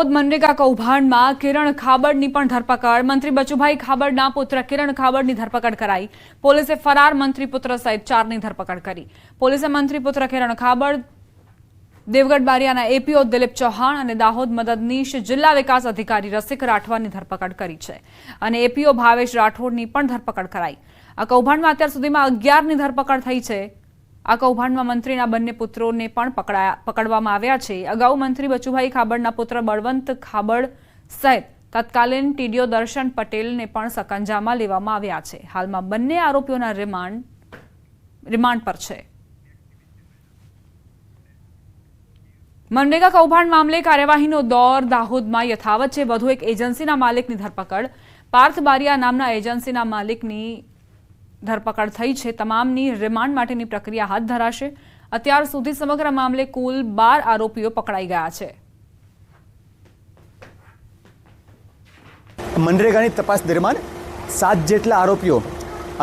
દાહોદ મનરેગા કૌભાંડમાં કિરણ ખાબડની પણ ધરપકડ। મંત્રી બચુભાઈ ખાબડના પુત્ર કિરણ ખાબડની ધરપકડ કરાઈ। પોલીસે ફરાર મંત્રી પુત્ર સહિત 4ની ધરપકડ કરી। પોલીસે મંત્રી પુત્ર કિરણ ખાબડ, દેવગઢ બારિયાના એપીઓ દિલીપ ચૌહાણ અને દાહોદ મદદનીશ જિલ્લા વિકાસ અધિકારી રસિક રાઠવાની ધરપકડ કરી છે અને એપીઓ ભાવેશ રાઠોડની પણ ધરપકડ કરાઈ। આ કૌભાંડમાં અત્યાર સુધીમાં 11ની ધરપકડ થઈ છે। આ કૌભાંડમાં મંત્રીના બંને પુત્રોને પણ પકડવામાં આવ્યા છે। અગાઉ મંત્રી બચુભાઈ ખાબડના પુત્ર બળવંત ખાબડ સહિત તત્કાલીન ટીડીઓ દર્શન પટેલને પણ સકંજામાં લેવામાં આવ્યા છે। હાલમાં બંને આરોપીઓના રિમાન્ડ પર છે। મનરેગા કૌભાંડ મામલે કાર્યવાહીનો દોર દાહોદમાં યથાવત છે। વધુ એક એજન્સીના માલિકની ધરપકડ। પાર્થ બારિયા નામના એજન્સીના માલિકની ધરપકડ થઈ છે। તમામની રિમાન્ડ માટેની પ્રક્રિયા હાથ ધરાશે। અત્યાર સુધી સમગ્ર મામલે કુલ 12 આરોપીઓ પકડાઈ ગયા છે। મનરેગાની તપાસ દરમિયાન 7 જેટલા આરોપીઓ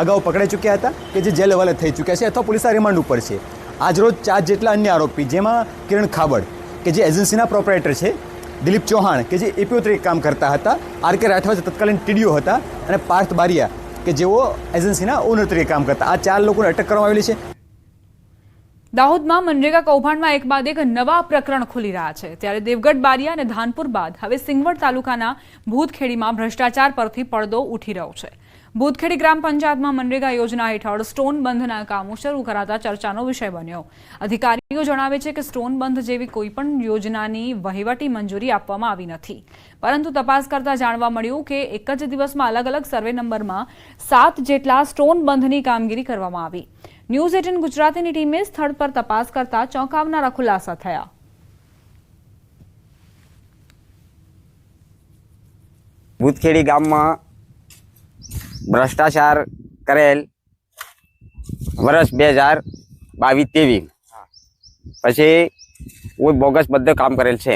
અગાઉ પકડાઈ ચૂક્યા હતા કે જે જેલ હવાલે થઈ ચૂક્યા છે અથવા પોલીસના રિમાન્ડ ઉપર છે। આજરોજ 4 જેટલા અન્ય આરોપી, જેમાં કિરણ ખાબડ કે જે એજન્સીના પ્રોપરાઇટર છે, દિલીપ ચૌહાણ કે જે એપીઓ તરીકે કામ કરતા હતા, આર.કે. રાઠવા જે તત્કાલીન ટીડીઓ હતા અને પાર્થ બારિયા કે જેઓ એજન્સીના ઓનર તરીકે કામ કરતા, આ 4 લોકોને અટક કરવામાં આવેલી છે। દાહોદમાં મનરેગા કૌભાંડમાં એક બાદ એક નવા પ્રકરણ ખુલી રહ્યા છે। ત્યારે દેવગઢ બારિયા અને ધાનપુર બાદ હવે સિંગવડ તાલુકાના ભૂતખેડીમાં ભ્રષ્ટાચાર પરથી પડદો ઉઠી રહ્યો છે। ભૂતખેડી ગ્રામ પંચાયતમાં મનરેગા યોજના હેઠળ સ્ટોન બંધના કામો શરૂ કરાતા ચર્ચાનો વિષય બન્યો। અધિકારીઓ જણાવે છે કે સ્ટોન બંધ જેવી કોઈપણ યોજનાની વહીવટી મંજૂરી આપવામાં આવી નથી, પરંતુ તપાસ કરતા જાણવા મળ્યું કે એક જ દિવસમાં અલગ અલગ સર્વે નંબરમાં 7 જેટલા સ્ટોન બંધની કામગીરી કરવામાં આવી। ન્યૂઝ 18 ગુજરાતીની ટીમે સ્થળ પર તપાસ કરતા ચોંકાવનારા ખુલાસા થયા। ભૂતખેડી ગામમાં ભ્રષ્ટાચાર કરેલ વર્ષ 2022-23 પછી કોઈ બોગસ બધું કામ કરેલ છે।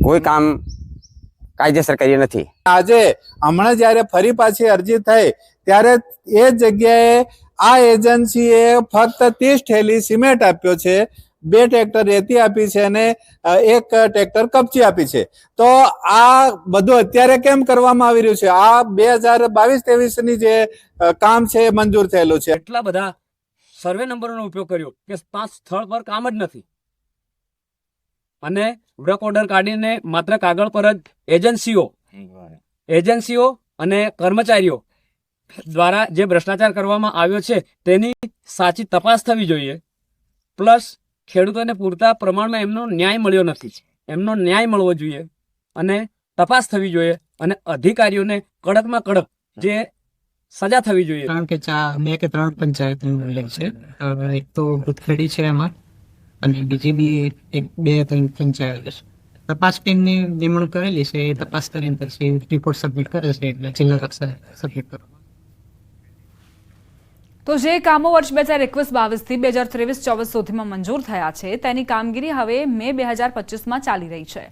કોઈ કામ કાયદેસર કર્યું નથી। આજે હમણાં જ્યારે ફરી પાછી અરજી થઈ ત્યારે એ જગ્યાએ આ એજન્સીએ ફક્ત 30 થેલી સિમેન્ટ આપ્યો છે, 2 ટ્રેક્ટર રેતી આપી છે અને 1 ટ્રેક્ટર કપચી આપી છે। તો આ બધું અત્યારે કેમ કરવામાં આવી રહ્યું છે? આ 2022-23ની જે કામ છે એ મંજૂર થયેલું છે। એટલા બધા સર્વે નંબરોનો ઉપયોગ કર્યો કે 5 સ્થળ પર કામ જ નથી અને વર્ક ઓર્ડર કાઢીને માત્ર કાગળ પર જ એજન્સીઓ અને કર્મચારીઓ દ્વારા જે ભ્રષ્ટાચાર કરવામાં આવ્યો છે તેની સાચી તપાસ થવી જોઈએ। પ્લસ ખેડૂતોને પૂરતા પ્રમાણમાં એમનો ન્યાય મળ્યો નથી, એમનો ન્યાય મળવો જોઈએ અને તપાસ થવી જોઈએ અને અધિકારીઓને કડકમાં કડક જે સજા થવી જોઈએ। કારણ કે 2 કે 3 પંચાયત છે, એક તો ભૂતખેડી છે એમાં અને બીજી બી 2-3 પંચાયત છે। તપાસ ટીમની નિમણૂક કરેલી છે, એ તપાસ કરીને પછી રિપોર્ટ સબમિટ કરે છે એટલે જિલ્લા કક્ષાએ સબમિટ કરવા। તો જે કામો વર્ષ 2021-22થી 2023-24 સુધીમાં મંજૂર થયા છે તેની કામગીરી હવે મે 2025માં ચાલી રહી છે।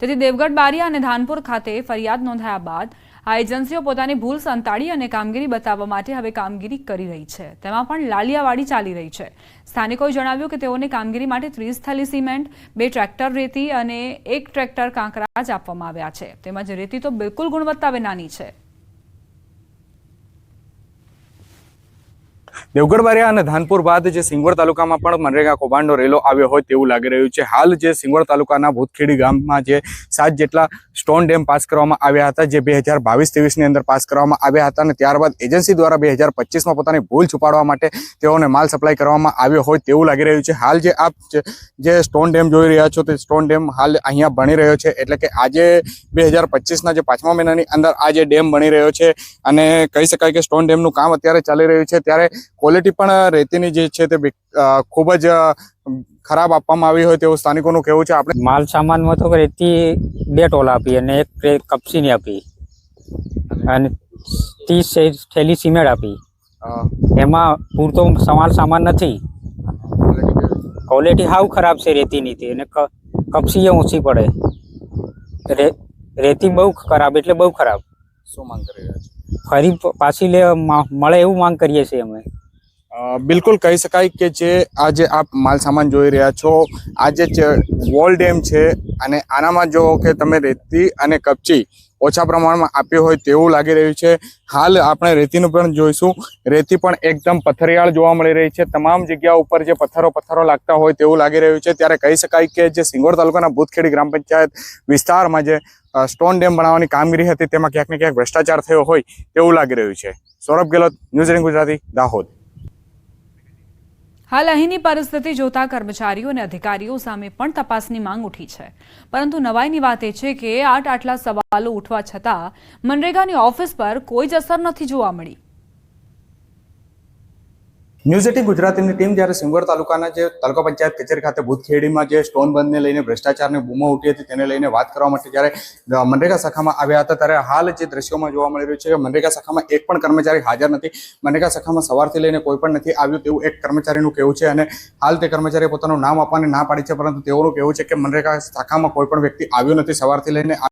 તેથી દેવગઢ બારિયા અને ધાનપુર ખાતે ફરિયાદ નોંધાયા બાદ આ એજન્સીઓ પોતાની ભૂલ સંતાડી અને કામગીરી બતાવવા માટે હવે કામગીરી કરી રહી છે। તેમાં પણ લાલિયાવાડી ચાલી રહી છે। સ્થાનિકોએ જણાવ્યું કે તેઓને કામગીરી માટે 30 થેલી સિમેન્ટ, 2 ટ્રેક્ટર રેતી અને 1 ટ્રેક્ટર કાંકરા જ આપવામાં આવ્યા છે। તેમજ રેતી તો બિલકુલ ગુણવત્તા વિનાની છે। દેવગઢ બારિયા અને ધાનપુર બાદ જે સિંગવડ તાલુકામાં પણ મનરેગા કૌભાંડનો રેલો આવ્યો હોય તેવું લાગી રહ્યું છે। હાલ જે સિંગવડ તાલુકાના ભૂતખેડી ગામમાં જે 7 જેટલા સ્ટોન ડેમ પાસ કરવામાં આવ્યા હતા, જે 2022-23ની અંદર પાસ કરવામાં આવ્યા હતા અને ત્યારબાદ એજન્સી દ્વારા 2025માં પોતાની ભૂલ છુપાડવા માટે તેઓને માલ સપ્લાય કરવામાં આવ્યો હોય તેવું લાગી રહ્યું છે। હાલ જે આપ જે સ્ટોન ડેમ જોઈ રહ્યા છો તે સ્ટોન ડેમ હાલ અહીંયા બની રહ્યો છે, એટલે કે આજે 2025ના જે 5મા મહિનાની અંદર આ જે ડેમ બની રહ્યો છે અને કહી શકાય કે સ્ટોન ડેમનું કામ અત્યારે ચાલી રહ્યું છે। ત્યારે ક્વોલિટી પણ રેતીની જે છે તે ખૂબ જ ખરાબ આપવામાં આવી હોય તેવું સ્થાનિકોનું કહેવું છે। આપણે માલ સામાનમાં તો રેતી 2 ટોલા આપી અને 1 કપસીની આપી અને 30 થેલી સિમેન્ટ આપી। એમાં પૂરતો સામાન નથી, ક્વોલિટી હાવ ખરાબ છે રેતીની તે અને કપસી ઓછી પડે, રેતી બહુ ખરાબ એટલે બહુ ખરાબ। શું માંગ કરી રહ્યા છો? ફરી પાછી મળે એવું માંગ કરીએ છીએ અમે। બિલકુલ કહી શકાય કે જે આજે આપ માલ સામાન જોઈ રહ્યા છો આજે વોલ ડેમ છે અને આનામાં જો કે તમે રેતી અને કપચી ઓછા પ્રમાણમાં આપ્યો હોય તેવું લાગી રહ્યું છે. હાલ આપણે રેતીનું પણ જોઈશું. રેતી પણ એકદમ પથ્થરિયાળ જોવા મળી રહી છે. તમામ જગ્યા ઉપર જે પથ્થરો લાગતા હોય તેવું લાગી રહ્યું છે. ત્યારે કહી શકાય કે જે સિંગવડ તાલુકાના ભૂતખેડી ગ્રામ પંચાયત વિસ્તારમાં જે સ્ટોન ડેમ બનાવવાની કામગીરી હતી તેમાં ક્યાંક ને ક્યાંક ભ્રષ્ટાચાર થયો હોય તેવું લાગી રહ્યું છે. સૌરભ ગેહલોત, ન્યૂઝ 18 ગુજરાતી, દાહોદ. હાલ અહીંની પરિસ્થિતિ જોતા કર્મચારીઓ અને અધિકારીઓ સામે પણ તપાસની માંગ ઉઠી છે. પરંતુ નવાઈની વાત એ છે કે આટલા સવાલો ઉઠવા છતાં મનરેગાની ઓફિસ પર કોઈ જ અસર નથી જોવા મળી. ન્યૂઝ 18 ગુજરાતીની ટીમ જ્યારે સિંગવડ તાલુકાના જે તાલુકા પંચાયત કચેરી ખાતે ભૂતખેડીમાં જે સ્ટોન બંધને લઈને ભ્રષ્ટાચારની બૂમો ઉઠી હતી તેને લઈને વાત કરવા માટે જ્યારે મનરેગા શાખામાં આવ્યા હતા ત્યારે હાલ જે દ્રશ્યોમાં જોવા મળી રહ્યું છે કે મનરેગા શાખામાં એક પણ કર્મચારી હાજર નથી. મનરેગા શાખામાં સવારથી લઈને કોઈ પણ નથી આવ્યું તેવું એક કર્મચારીનું કહેવું છે અને હાલ તે કર્મચારીએ પોતાનું નામ આપવાની ના પાડી છે, પરંતુ તેઓનું કહેવું છે કે મનરેગા શાખામાં કોઈ પણ વ્યક્તિ આવ્યું નથી સવારથી લઈને.